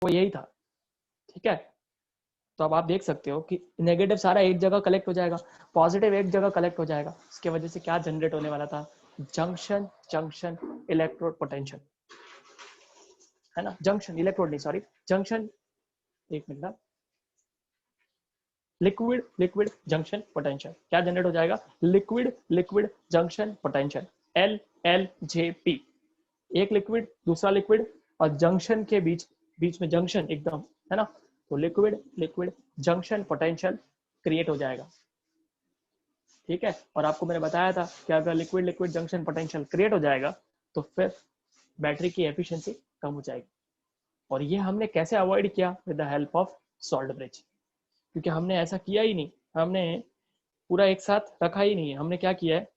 वो यही था, ठीक है। तो अब आप देख सकते हो कि नेगेटिव सारा एक जगह कलेक्ट हो जाएगा, पॉजिटिव एक जगह कलेक्ट हो जाएगा। इसकी वजह से क्या जनरेट होने वाला था, जंक्शन जंक्शन इलेक्ट्रोड पोटेंशियल, है ना, जंक्शन इलेक्ट्रोड नहीं, सॉरी जंक्शन, एक minute, liquid liquid junction potential क्या जनरेट हो जाएगा, liquid liquid junction potential, L L J P, एक लिक्विड दूसरा लिक्विड और जंक्शन के बीच, बीच में जंक्शन एकदम, है ना, तो liquid liquid junction potential create हो जाएगा, ठीक है। और आपको मैंने बताया था कि अगर liquid liquid junction potential create हो जाएगा तो फिर बैटरी की एफिशिएंसी कम हो जाएगी। और ये हमने कैसे अवॉइड किया, with the help of salt bridge, क्योंकि हमने ऐसा किया ही नहीं, हमने पूरा एक साथ रखा ही नहीं है। हमने क्या किया है,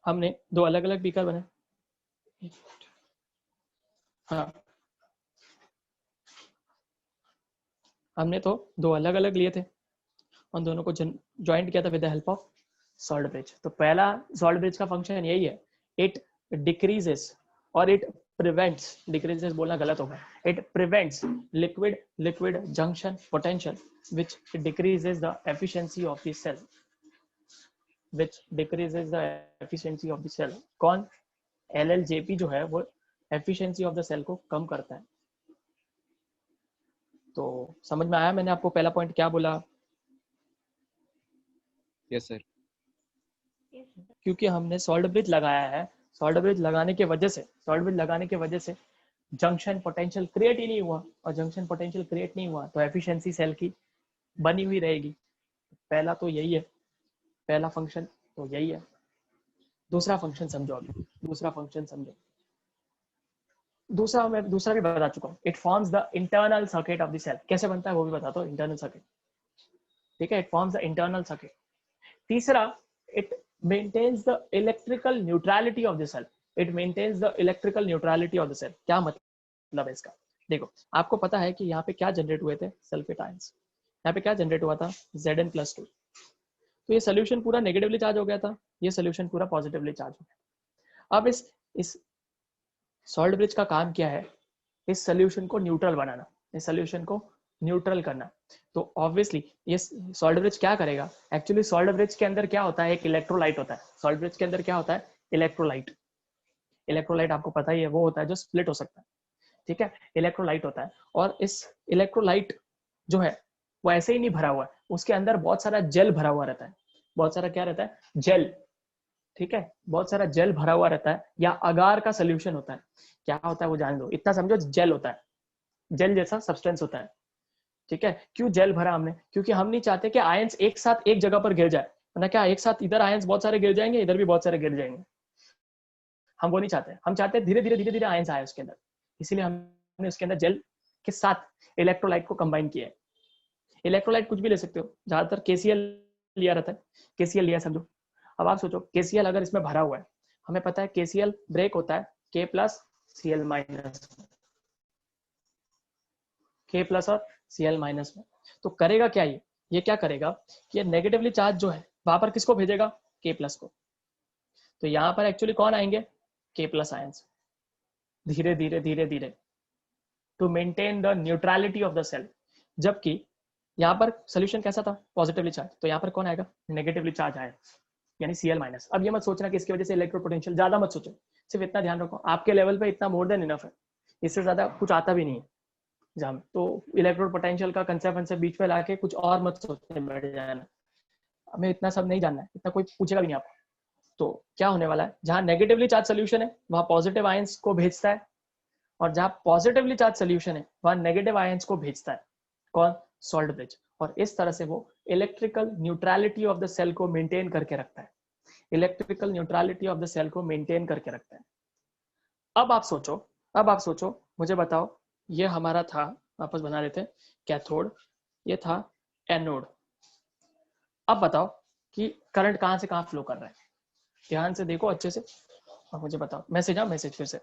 हमने दो अलग अलग बीकर बनाए, हाँ हमने तो दो अलग अलग लिए थे, उन दोनों को ज्वाइंट किया था with the help of salt bridge. तो पहला सॉल्ट ब्रिज का फंक्शन यही है, इट डिक्रीजेस और इट प्रिवेंट्स, डिक्रीजेस बोलना गलत होगा, it prevents liquid liquid junction potential which decreases the efficiency of the cell, which decreases the efficiency of the cell। कौन, LLJP जो है वो efficiency of the cell को कम करता है। तो समझ में आया मैंने आपको पहला पॉइंट क्या बोला? Yes sir. क्योंकि हमने सॉल्ट ब्रिज लगाया है, सॉल्ट ब्रिज लगाने की वजह से जंक्शन पोटेंशियल क्रिएट ही नहीं हुआ, और जंक्शन पोटेंशियल क्रिएट नहीं हुआ तो एफिशिएंसी सेल की बनी हुई रहेगी। पहला तो यही है, पहला फंक्शन तो यही है। दूसरा फंक्शन समझो, अभी दूसरा फंक्शन समझो। दूसरा मैं दूसरा भी बता चुका हूँ, it forms the internal circuit of the cell. कैसे बनता है वो भी बताता हूँ, इंटरनल सर्किट, ठीक है, it forms the internal circuit. तीसरा, it maintains the electrical neutrality of the cell, it maintains the electrical neutrality of the cell. क्या मतलब है इसका, देखो आपको पता है कि यहाँ पे क्या जनरेट हुए थे, सल्फेट आयंस। यहाँ पे क्या जनरेट हुआ था, Zn+2। तो ये सोल्यूशन पूरा नेगेटिवली चार्ज हो गया था, ये सोल्यूशन पूरा पॉजिटिवली चार्ज हो गया। अब इस सॉल्ट ब्रिज का काम क्या है, इस सोल्यूशन को न्यूट्रल बनाना, इस सोल्यूशन को न्यूट्रल करना। तो ऑब्वियसली ये सॉल्ट ब्रिज क्या करेगा, एक्चुअली सॉल्ट ब्रिज के अंदर क्या होता है, एक इलेक्ट्रोलाइट होता है। सॉल्ट ब्रिज के अंदर क्या होता है, इलेक्ट्रोलाइट। इलेक्ट्रोलाइट आपको पता ही है, वो होता है जो स्प्लिट हो सकता है, ठीक है, इलेक्ट्रोलाइट होता है। और इस इलेक्ट्रोलाइट जो है वो ऐसे ही नहीं भरा हुआ है, उसके अंदर बहुत सारा जेल भरा हुआ रहता है, बहुत सारा क्या रहता है, जेल, ठीक है, बहुत सारा जेल भरा हुआ रहता है, या अगार का सोल्यूशन होता है। क्या होता है वो जान दो, इतना समझो, जेल होता है, जेल जैसा सब्सटेंस होता है, ठीक है। क्यों जेल भरा हमने, क्योंकि हम नहीं चाहते कि आयंस एक साथ एक जगह पर गिर जाए, वरना क्या एक साथ इधर आयंस बहुत सारे गिर जाएंगे, इधर भी बहुत सारे गिर जाएंगे, हम वो नहीं चाहते। हम चाहते हैं धीरे धीरे आयंस आए उसके अंदर, इसीलिए हमने उसके अंदर जेल के साथ इलेक्ट्रोलाइट को कंबाइन किया है। इलेक्ट्रोलाइट कुछ भी ले सकते हो, ज्यादातर KCl लिया रहता है, KCl लिया समझो। अब आप सोचो KCl अगर इसमें भरा हुआ है, हमें पता है KCl ब्रेक होता है K+Cl-, K+ और Cl- में। तो करेगा क्या ये क्या करेगा कि ये नेगेटिवली चार्ज जो है वहां पर किसको भेजेगा, K+ को। तो यहाँ पर एक्चुअली कौन आएंगे, K+ आयंस, धीरे धीरे to maintain the neutrality of the cell. जबकि यहाँ पर सोल्यूशन कैसा था, पॉजिटिवली चार्ज, तो यहाँ पर कौन आएगा, नेगेटिवली चार्ज आएगा, यानी Cl-। अब ये मत सोचना कि इसकी वजह से इलेक्ट्रो पोटेंशियल, ज्यादा मत सोचो, सिर्फ इतना ध्यान रखो आपके लेवल पे इतना मोर देन इनफ है, इससे ज्यादा कुछ आता भी नहीं है जहाँ में। तो इलेक्ट्रो पोटेंशियल का कंसेप्ट बीच में लाके कुछ और मत सोचने बैठ जाना, हमें इतना सब नहीं जानना है, इतना कोई पूछेगा भी नहीं आपको। तो क्या होने वाला है, जहाँ नेगेटिवली चार्ज सोल्यूशन है वहाँ पॉजिटिव आयंस को भेजता है, और जहाँ पॉजिटिवली चार्ज सोल्यूशन है वहाँ नेगेटिव आयंस को भेजता है, कौन, सॉल्ट ब्रिज। और इस तरह से वो electrical neutrality of the cell को मेंटेन करके रखता है, electrical neutrality of the cell को मेंटेन करके रखता है। अब आप सोचो, मुझे बताओ, ये हमारा था, वापस बना लेते हैं, कैथोड, ये था एनोड। अब बताओ कि करंट कहां से कहां फ्लो कर रहा है, ध्यान से देखो अच्छे से और मुझे बताओ, मैसेज फिर से।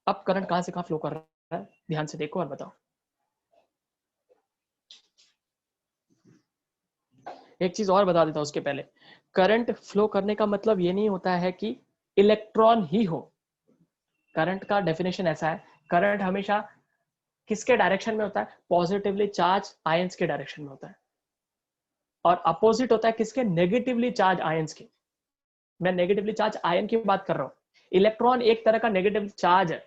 अब करंट कहां से कहां फ्लो कर रहा है, ध्यान से देखो और बताओ। एक चीज और बता देता हूं उसके पहले, करंट फ्लो करने का मतलब ये नहीं होता है कि इलेक्ट्रॉन ही हो, करंट का डेफिनेशन ऐसा है, करंट हमेशा किसके डायरेक्शन में होता है? पॉजिटिवली चार्ज आयंस के डायरेक्शन में होता है, और अपोजिट होता है किसके? नेगेटिवली चार्ज आयंस के। मैं नेगेटिवली चार्ज आयन की बात कर रहा हूँ। इलेक्ट्रॉन एक तरह का नेगेटिव चार्ज है,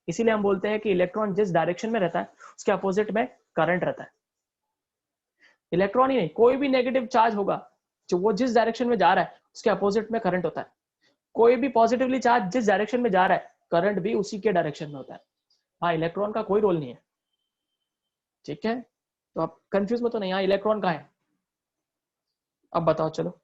इसीलिए हम बोलते हैं कि इलेक्ट्रॉन जिस डायरेक्शन में रहता है उसके अपोजिट में करंट रहता है। इलेक्ट्रॉन ही नहीं, कोई भी नेगेटिव चार्ज होगा जो वो जिस डायरेक्शन में जा रहा है उसके अपोजिट में करंट होता है। कोई भी पॉजिटिवली चार्ज जिस डायरेक्शन में जा रहा है करंट भी उसी के डायरेक्शन में होता है। हाँ, इलेक्ट्रॉन का कोई रोल नहीं है, ठीक है? तो आप कंफ्यूज मत हो नहीं, हाँ इलेक्ट्रॉन का है। अब बताओ चलो,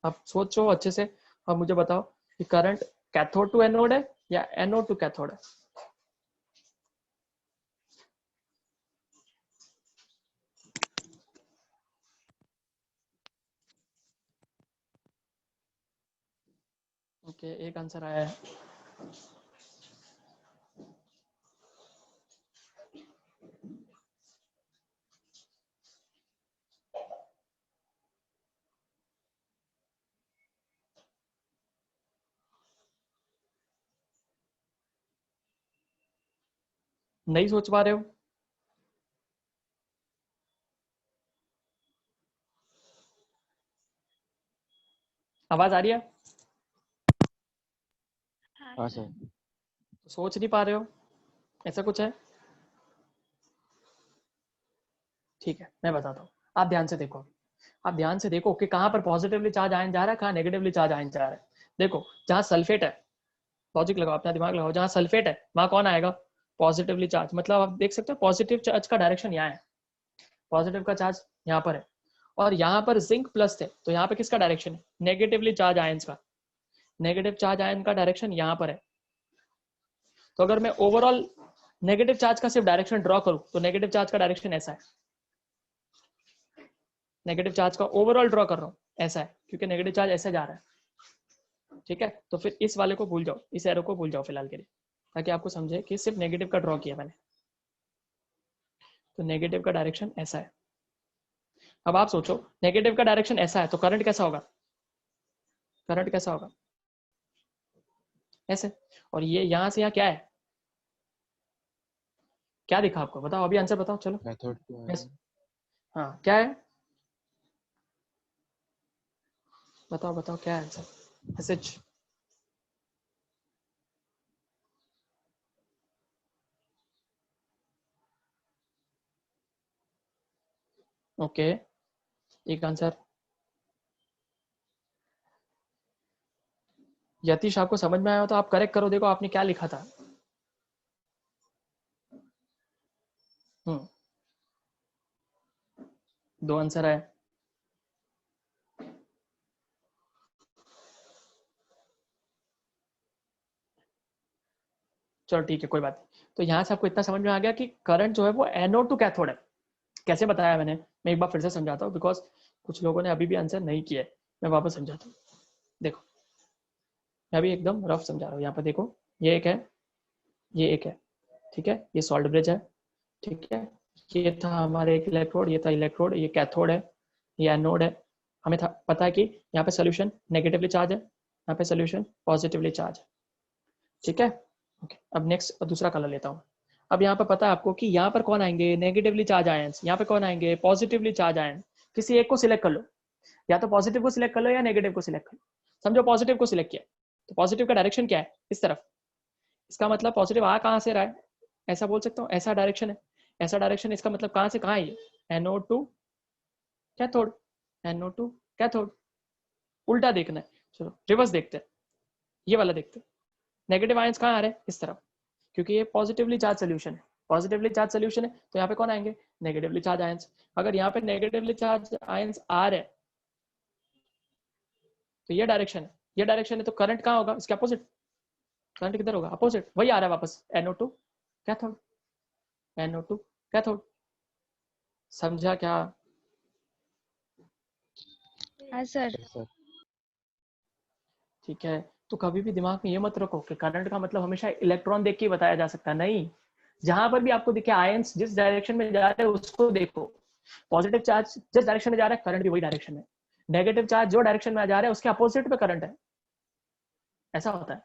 अब सोचो अच्छे से। अब मुझे बताओ कि करंट कैथोड टू एनोड है या एनोड टू कैथोड है? ओके, एक आंसर आया है। नहीं सोच पा रहे हो? आवाज आ रही है? हाँ सर। सोच नहीं पा रहे हो, ऐसा कुछ है? ठीक है, मैं बताता हूँ, आप ध्यान से देखो। आप ध्यान से देखो कि कहाँ पर पॉजिटिवली चार्ज आयन जा रहा है, कहाँ नेगेटिवली चार्ज आयन जा रहा है। देखो, जहाँ सल्फेट है, लॉजिक लगाओ, अपना दिमाग लगाओ, जहाँ सल्फेट है वहाँ कौन आएगा? Positively charge. मतलब आप देख सकते हो पॉजिटिव चार्ज का डायरेक्शन यहाँ है, पॉजिटिव का चार्ज यहाँ पर है, और यहाँ पर जिंक प्लस थे, तो यहाँ पे किसका डायरेक्शन है? नेगेटिवली चार्ज आयंस का। नेगेटिव चार्ज आयन का डायरेक्शन यहाँ पर है। तो अगर मैं ओवरऑल नेगेटिव चार्ज का सिर्फ डायरेक्शन ड्रॉ करूं तो नेगेटिव चार्ज का डायरेक्शन ऐसा है। नेगेटिव चार्ज का ओवरऑल ड्रॉ कर रहा हूँ, ऐसा है, क्योंकि नेगेटिव चार्ज ऐसे जा रहा है। ठीक है, तो फिर इस वाले को भूल जाओ, इस एरो को भूल जाओ फिलहाल के लिए, ताकि आपको समझे कि सिर्फ नेगेटिव का ड्रॉ किया मैंने। तो नेगेटिव का डायरेक्शन ऐसा है। अब आप सोचो, नेगेटिव का डायरेक्शन ऐसा है तो करंट कैसा होगा? करंट कैसा होगा? ऐसे। और ये यहाँ से यहाँ क्या है? क्या दिखा आपको? बताओ, अभी आंसर बताओ चलो। Cathode to yes, anode. हाँ क्या है? बताओ बताओ क्या है आंसर? एसएच। ओके, एक आंसर। यतीश, आपको समझ में आया हो तो आप करेक्ट करो, देखो आपने क्या लिखा था। हम्म, दो आंसर है। चलो ठीक है, कोई बात नहीं। तो यहाँ से आपको इतना समझ में आ गया कि करंट जो है वो एनोड टू कैथोड है। कैसे बताया मैंने, मैं एक बार फिर से समझाता हूँ, बिकॉज कुछ लोगों ने अभी भी आंसर नहीं किया है। मैं वापस समझाता हूँ। देखो, मैं अभी एकदम रफ समझा रहा हूँ। यहाँ पर देखो, ये एक है, ये एक है, ठीक है, ये सॉल्ट ब्रिज है, ठीक है, ये था हमारे एक इलेक्ट्रोड, ये था इलेक्ट्रोड, ये कैथोड है, ये एनोड है। हमें था पता है कि यहाँ पे सोल्यूशन नेगेटिवली चार्ज है, यहाँ पे सोल्यूशन पॉजिटिवली चार्ज है, ठीक है। ओके, अब नेक्स्ट दूसरा कलर लेता हूँ। अब यहाँ पर पता है आपको कि यहाँ पर कौन आएंगे? Negatively charge ions. यहाँ पे कौन आएंगे? Positively charge ion. किसी एक को सिलेक्ट कर लो, या तो पॉजिटिव को सिलेक्ट कर लो या नेगेटिव को सिलेक्ट कर लो। समझो पॉजिटिव को सिलेक्ट किया, तो पॉजिटिव का डायरेक्शन क्या है? इस तरफ। इसका मतलब पॉजिटिव आ कहाँ से रहा है? ऐसा बोल सकता हूँ, ऐसा डायरेक्शन है, ऐसा डायरेक्शन। इसका मतलब कहाँ से कहाँ है ये? Anode to cathode, anode to cathode. उल्टा देखना है, चलो रिवर्स देखते हैं, ये वाला देखते हैं। नेगेटिव आयंस कहाँ आ रहे हैं? इस तरफ, क्योंकि ये पॉजिटिवली चार्ज सोल्यूशन है। पॉजिटिवली चार्ज सोल्यूशन है तो यहाँ पे कौन आएंगे? Negatively charge ions. अगर यहाँ पे नेगेटिवली चार्ज आयंस आ रहे हैं तो ये डायरेक्शन है, ये डायरेक्शन है, तो करंट कहाँ होगा? इसके अपोजिट। करंट किधर होगा? अपोजिट, वही आ रहा है वापस, NO2 कैथोड, NO2 कैथोड। समझा क्या? हाँ सर। ठीक है, तो कभी भी दिमाग में ये मत रखो कि करंट का मतलब हमेशा इलेक्ट्रॉन देख के बताया जा सकता है। नहीं, जहां पर भी आपको दिखे आयंस जिस डायरेक्शन में जा रहे हैं उसको देखो। पॉजिटिव चार्ज जिस डायरेक्शन में जा रहा है करंट भी वही डायरेक्शन में, नेगेटिव चार्ज जो डायरेक्शन में जा रहा है उसके अपोजिट में करंट है, ऐसा होता है।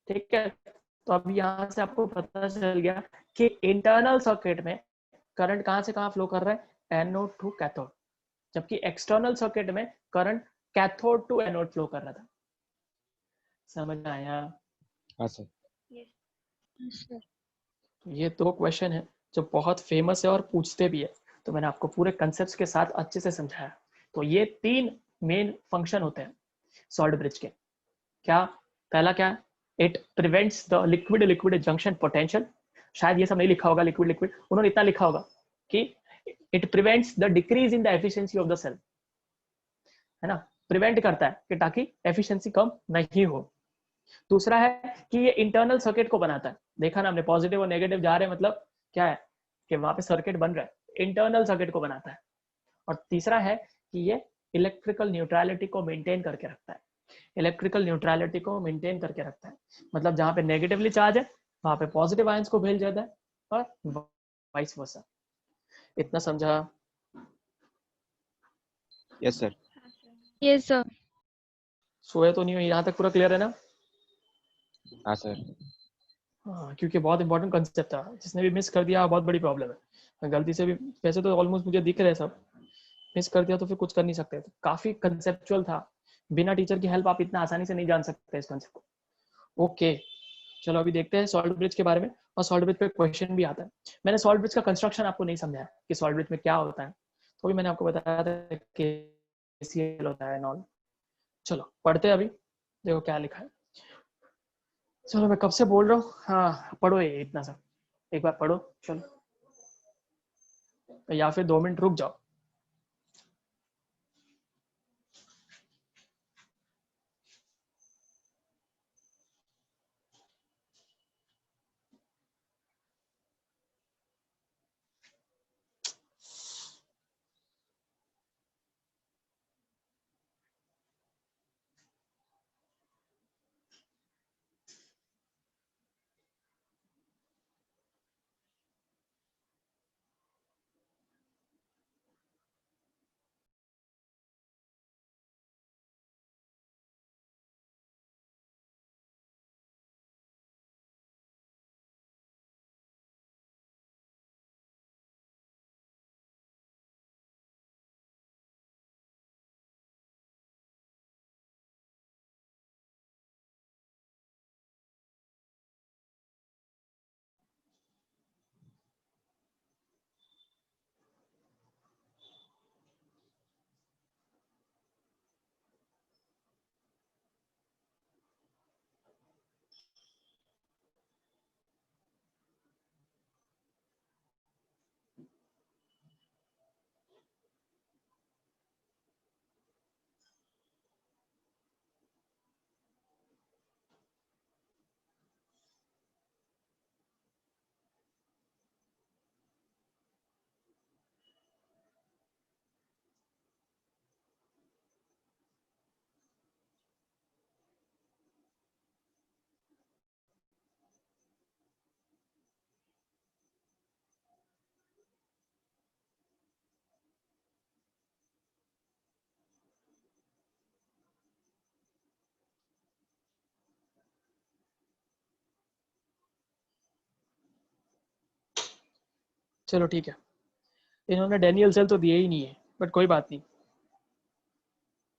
ठीक है, तो अब यहाँ से आपको पता चल गया कि इंटरनल सर्किट में करंट कहाँ से कहाँ फ्लो कर रहा है, एनोड टू कैथोड, जबकि एक्सटर्नल सर्किट में current cathode to anode flow कर रहा था। समझ में आया? हाँ सर। सर ये 2 क्वेश्चन है जो बहुत फेमस है और पूछते भी है, तो मैंने आपको पूरे कंसेप्ट के साथ अच्छे से समझाया। तो ये 3 मेन फंक्शन होते हैं सॉल्ट ब्रिज के। क्या? पहला क्या? It prevents the liquid liquid junction potential. शायद ये सब नहीं लिखा होगा लिक्विड लिक्विड, उन्होंने इतना लिखा होगा कि it prevents the decrease in the efficiency of the cell, है ना, प्रिवेंट करता है कि ताकि एफिशिएंसी कम नहीं हो। दूसरा है कि ये इंटरनल सर्किट को बनाता है, देखा ना हमने, पॉजिटिव और नेगेटिव जा रहे हैं, मतलब क्या है कि वहां पे सर्किट बन रहा है, इंटरनल सर्किट को बनाता है। और तीसरा है कि ये इलेक्ट्रिकल न्यूट्रलिटी को मेंटेन करके रखता है, इलेक्ट्रिकल न्यूट्रलिटी को मेंटेन करके रखता है, मतलब जहां पे नेगेटिवली चार्ज है वहां पे पॉजिटिव आयंस को भेज देता है और वाइस वर्सा। इतना समझा? Yes sir. Yes sir. सोए तो नहीं हो? यहाँ तक पूरा क्लियर है ना? हाँ सर। हाँ, क्योंकि बहुत इंपॉर्टेंट कंसेप्ट था, जिसने भी मिस कर दिया बहुत बड़ी प्रॉब्लम है। गलती से भी, वैसे तो ऑलमोस्ट मुझे दिख रहे हैं सब, मिस कर दिया तो फिर कुछ कर नहीं सकते। तो काफी कंसेप्चुअल था, बिना टीचर की हेल्प आप इतना आसानी से नहीं जान सकते इस कंसेप्ट को। ओके, चलो अभी देखते हैं सॉल्ट ब्रिज के बारे में, और सॉल्ट ब्रिज पे क्वेश्चन भी आता है। मैंने सॉल्ट ब्रिज का कंस्ट्रक्शन आपको नहीं समझाया कि सॉल्ट ब्रिज में क्या होता है, तो भी मैंने आपको बताया था कि KCL होता है नॉन। चलो पढ़ते हैं अभी, देखो क्या लिखा है। चलो मैं कब से बोल रहा हूँ, हाँ पढ़ो ये इतना सा, एक बार पढ़ो चलो, या फिर 2 मिनट रुक जाओ। चलो ठीक है, इन्होंने डैनियल सेल तो दिए ही नहीं है, बट कोई बात नहीं।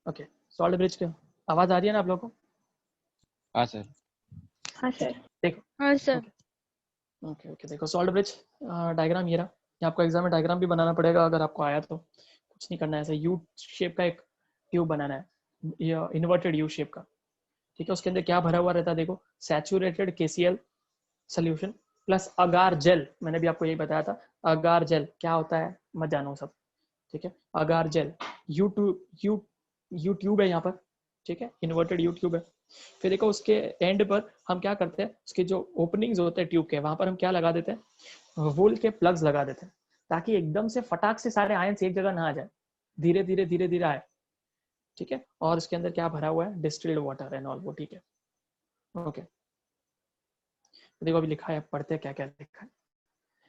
ओके, सॉल्ट ब्रिज के आवाज आ रही है ना आप लोगों को? हाँ सर। हाँ सर। देखो, हाँ सर। ओके ओके, देखो सॉल्ट ब्रिज डायग्राम ये रहा। ये आपको एग्जाम में डायग्राम भी बनाना पड़ेगा अगर आपको आया तो, कुछ नहीं करना है, ऐसे यू शेप का एक ट्यूब बनाना है, ये इन्वर्टेड यू शेप का। ठीक है, उसके अंदर क्या भरा हुआ रहता है देखो, सैचुरेटेड KCl सोल्यूशन प्लस अगार जेल। मैंने भी आपको यही बताया था, अगार जेल क्या होता है मत जानो सब। ठीक है, अगार जेल यू ट्यूब है यहाँ पर, ठीक है, इन्वर्टेड यू ट्यूब है। फिर देखो उसके एंड पर हम क्या करते हैं, उसके जो ओपनिंग्स होते हैं ट्यूब के, वहां पर हम क्या लगा देते हैं, वूल के प्लग्स लगा देते हैं, ताकि एकदम से फटाक से सारे आयंस एक जगह ना आ जाए, धीरे धीरे धीरे धीरे आए। ठीक है, और उसके अंदर क्या भरा हुआ है, डिस्टिल्ड वाटर एंड ऑल वो। ठीक है, ओके, देखो अभी लिखा है, पढ़ते हैं क्या क्या लिखा है।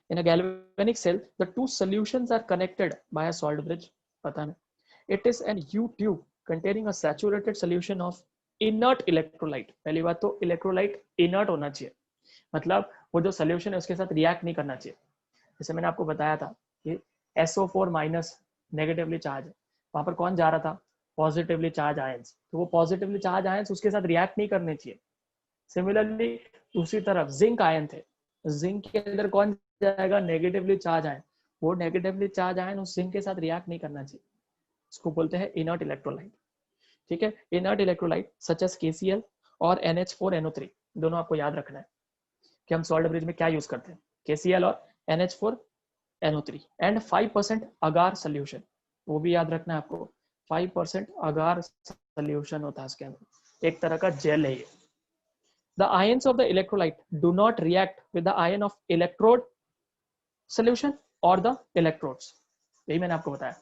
In a galvanic cell, the two solutions are connected by a salt bridge. पता नहीं. It is an U tube containing a saturated solution of inert electrolyte. पहली बात तो electrolyte inert होना चाहिए, मतलब वो जो solution है उसके साथ react नहीं करना चाहिए. जैसे मैंने आपको बताया था कि SO4 माइनस नेगेटिवली चार्ज है, वहां पर कौन जा रहा था, पॉजिटिवली चार्ज आयंस, तो वो पॉजिटिवली चार्ज आयंस उसके साथ रिएक्ट नहीं करने चाहिए. सिमिलरली दूसरी तरफ जिंक आयन थे, जिंक के अंदर कौन जाएगा, नेगेटिवली चार्ज आयन, वो नेगेटिवली चार्ज आयन उस जिंक के साथ रिएक्ट नहीं करना चाहिए. इसको बोलते हैं इनर्ट इलेक्ट्रोलाइट. ठीक है, inert electrolyte such as KCl और NH4NO3, दोनों आपको याद रखना है कि हम सॉल्ट ब्रिज में क्या यूज करते हैं, KCl और NH4NO3 एंड 5% अगार सोल्यूशन, वो भी याद रखना है आपको. 5% अगार सोल्यूशन होता है इसके अंदर, एक तरह का जेल है ये. The ions of the electrolyte do not react with the ion of electrode solution or the electrodes. यही मैंने आपको बताया.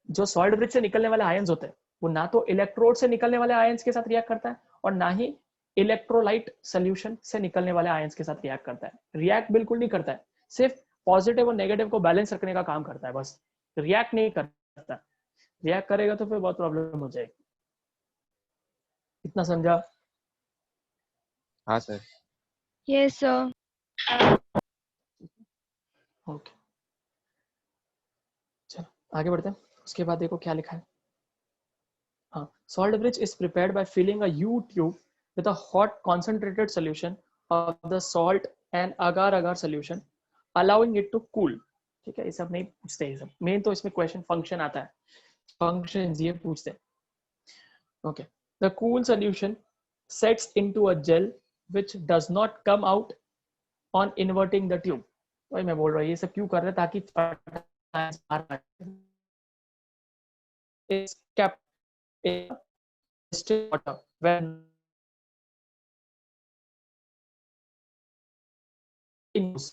जो सॉल्ट ब्रिज से निकलने वाले आयंस होते हैं वो ना तो इलेक्ट्रोड से निकलने वाले आयंस के साथ रिएक्ट करता है और ना ही इलेक्ट्रोलाइट सोल्यूशन से निकलने वाले आयंस के साथ रिएक्ट करता है. रिएक्ट बिल्कुल नहीं करता है, सिर्फ पॉजिटिव और नेगेटिव को बैलेंस रखने का काम करता है, बस रिएक्ट नहीं करता. रिएक्ट करेगा तो फिर बहुत प्रॉब्लम हो जाएगी. इतना समझा? हाँ सर. Yes, sir. ओके, चलो आगे बढ़ते हैं. उसके बाद देखो क्या लिखा है. हाँ, salt bridge is prepared by filling a U tube with a hot concentrated solution of the salt and agar-agar solution, allowing it to cool. ठीक है, ये सब नहीं पूछते, ये सब मेन तो इसमें क्वेश्चन फंक्शन आता है, फंक्शंस ये पूछते हैं. Okay, the cool solution sets into a gel which does not come out on inverting the tube. वही मैं बोल रहा हूँ, ये सब क्यों कर रहे हैं, ताकि is kept in distilled water when in use.